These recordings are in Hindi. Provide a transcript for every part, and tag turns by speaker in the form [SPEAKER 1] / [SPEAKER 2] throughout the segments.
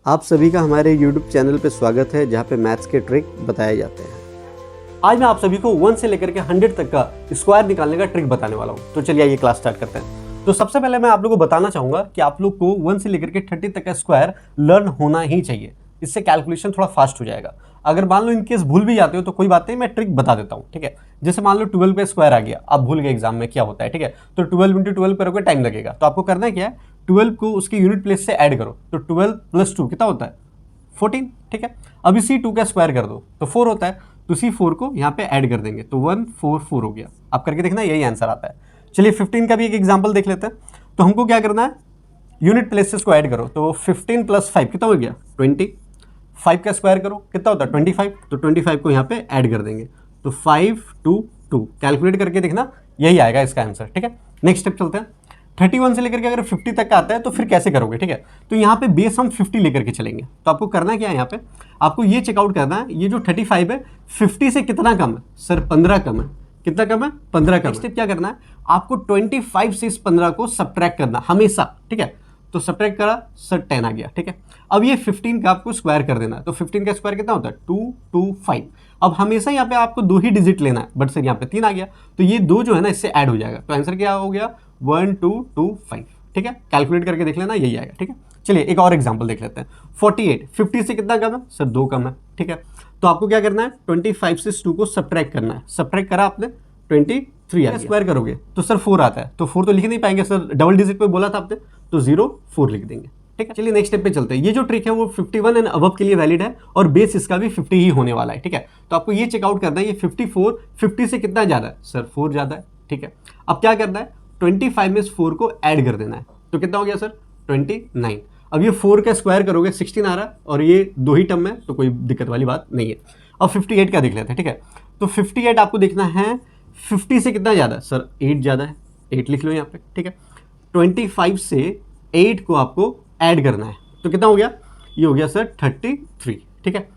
[SPEAKER 1] आप सभी का हमारे YouTube चैनल पे स्वागत है, जहाँ पे मैथ्स के ट्रिक बताए जाते हैं।
[SPEAKER 2] आज मैं आप सभी को 1 से लेकर के 100 तक का स्क्वायर निकालने का ट्रिक बताने वाला हूँ। तो चलिए ये क्लास स्टार्ट करते हैं। तो सबसे पहले मैं आप लोगों को बताना चाहूंगा कि आप लोग को 1 से लेकर के 30 तक का स्क्वायर लर्न होना ही चाहिए। इससे कैलकुलेशन थोड़ा फास्ट हो जाएगा। अगर मान लो इनकेस भूल भी जाते हो तो कोई बात नहीं, मैं ट्रिक बता देता हूँ, ठीक है। जैसे मान लो 12 का स्क्वायर आ गया, आप भूल गए एग्जाम में क्या होता है, ठीक है। तो 12 × 12 करोगे, टाइम लगेगा। तो आपको करना क्या है, 12 को उसके यूनिट प्लेस से ऐड करो। तो 12 + 2 कितना होता है, 14, ठीक है। अब इसी 2 का स्क्वायर कर दो तो 4 होता है। तो इसी 4 को यहाँ पे ऐड कर देंगे तो 144 हो गया। आप करके देखना, यही आंसर आता है। चलिए 15 का भी एक एग्जांपल देख लेते हैं। तो हमको क्या करना है, यूनिट प्लेस से इसको ऐड करो। तो 15 + 5 कितना हो गया, 20। 5 का स्क्वायर करो, कितना होता है, 25। तो 25 को यहाँ पे ऐड कर देंगे तो 5 2 2। कैलकुलेट करके देखना, यही आएगा इसका आंसर, ठीक है। नेक्स्ट स्टेप चलते हैं। 31 से लेकर के अगर 50 तक का आता है तो फिर कैसे करोगे, ठीक है। तो यहाँ पे बेस हम 50 लेकर के चलेंगे। तो आपको करना क्या है, यहाँ पे आपको ये चेकआउट करना है, ये जो 35 है 50 से कितना कम है, सर 15 कम है। कितना कम है, 15 कम। स्टेप क्या करना है, आपको 25 से इस 15 को सब्ट्रैक्ट करना हमेशा, ठीक है। तो सब्ट्रैक्ट करा, सर 10 आ गया, ठीक है। अब ये 15 का आपको स्क्वायर कर देना है। तो 15 का स्क्वायर कितना होता है, 225। अब हमेशा यहाँ पे आपको 2 ही डिजिट लेना है, बट सर यहाँ पे 3 आ गया। तो ये 2 जो है ना इससे ऐड हो जाएगा। तो आंसर क्या हो गया, 1225, ठीक है। कैलकुलेट करके देख लेना, यही आएगा, ठीक है। चलिए एक और एग्जांपल देख लेते हैं। 48 50 से कितना कम है, सर 2 कम है, ठीक है। तो आपको क्या करना है, 25 से 2 को सब्ट्रैक्ट करना है। सब्ट्रैक्ट करा आपने, 23 आ गया। स्क्वायर करोगे तो सर 4 आता है। तो 4 तो लिख नहीं पाएंगे सर, डबल डिजिट पे बोला था आपने, तो 0 4 लिख देंगे, ठीक है। चलिए नेक्स्ट स्टेप पे चलते हैं। ये जो ट्रिक है वो 51 एंड अबव के लिए वैलिड है और बेस इसका भी 50 ही होने वाला है, ठीक है। तो आपको ये चेकआउट करना है, ये 54 50 से कितना ज्यादा है, सर 4 ज्यादा है, ठीक है। अब क्या करना है, 25 में इस 4 को ऐड कर देना है। तो कितना हो गया सर, 29। अब ये 4 का स्क्वायर करोगे 16 आ रहा है और ये 2 ही टर्म में, तो कोई दिक्कत वाली बात नहीं है। अब 58 का देख लेते हैं, ठीक है। तो 58 आपको देखना है 50 से कितना ज़्यादा है, सर 8 ज़्यादा है, 8 लिख लो यहाँ पे, ठीक है। 25 से 8 को आपको ऐड करना है। तो कितना हो गया, ये हो गया सर 33, ठीक है।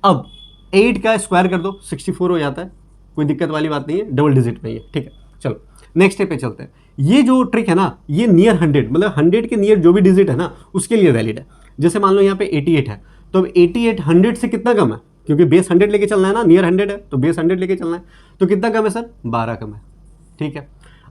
[SPEAKER 2] अब 8 का स्क्वायर कर दो, 64 हो जाता है, कोई दिक्कत वाली बात नहीं है, डबल डिजिट में ये, ठीक है। चलो नेक्स्ट स्टेप पे चलते हैं। ये जो ट्रिक है ना, ये नियर 100 मतलब 100 के नियर जो भी डिजिट है ना उसके लिए वैलिड है। जैसे मान लो यहाँ पे 88 है, तो अब 88 100 से कितना कम है, क्योंकि बेस 100 लेके चलना है ना, नियर 100 है तो बेस 100 लेके चलना है। तो कितना कम है सर, 12 कम है, ठीक है।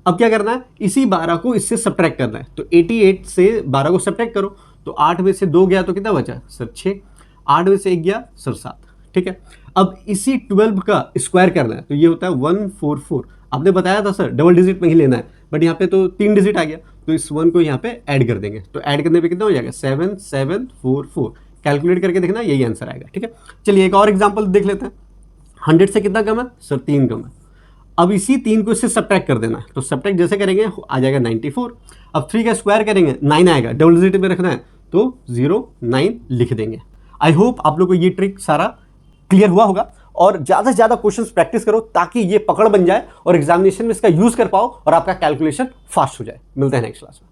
[SPEAKER 2] अब क्या करना है, इसी 12 को इससे सब्ट्रैक्ट करना है। तो 88 से 12 को सब्ट्रैक्ट करो, तो 8 में से 2 गया तो कितना बचा, सर 6। 8 में से 1 गया, सर 7, ठीक है। अब इसी 12 का स्क्वायर करना है। तो ये होता है 144। आपने बताया था सर डबल डिजिट में ही लेना है, बट यहाँ पे तो 3 डिजिट आ गया, तो इस 1 को यहाँ पे ऐड कर देंगे। तो ऐड करने पे कितना हो जाएगा, 7744। कैलकुलेट करके देखना, यही आंसर आएगा, ठीक है। चलिए एक और एग्जांपल देख लेते हैं। 100 से कितना कम है, सर 3 कम है। अब इसी 3 को इससे सब्ट्रैक्ट कर देना है। तो सब्ट्रैक्ट जैसे करेंगे आ जाएगा 94। अब 3 का स्क्वायर करेंगे 9 आएगा, डबल डिजिट में रखना है तो 09 लिख देंगे। आई होप आप लोग को ये ट्रिक सारा क्लियर हुआ होगा और ज़्यादा से ज़्यादा क्वेश्चंस प्रैक्टिस करो ताकि ये पकड़ बन जाए और एग्जामिनेशन में इसका यूज़ कर पाओ और आपका कैलकुलेशन फास्ट हो जाए। मिलते हैं नेक्स्ट क्लास में।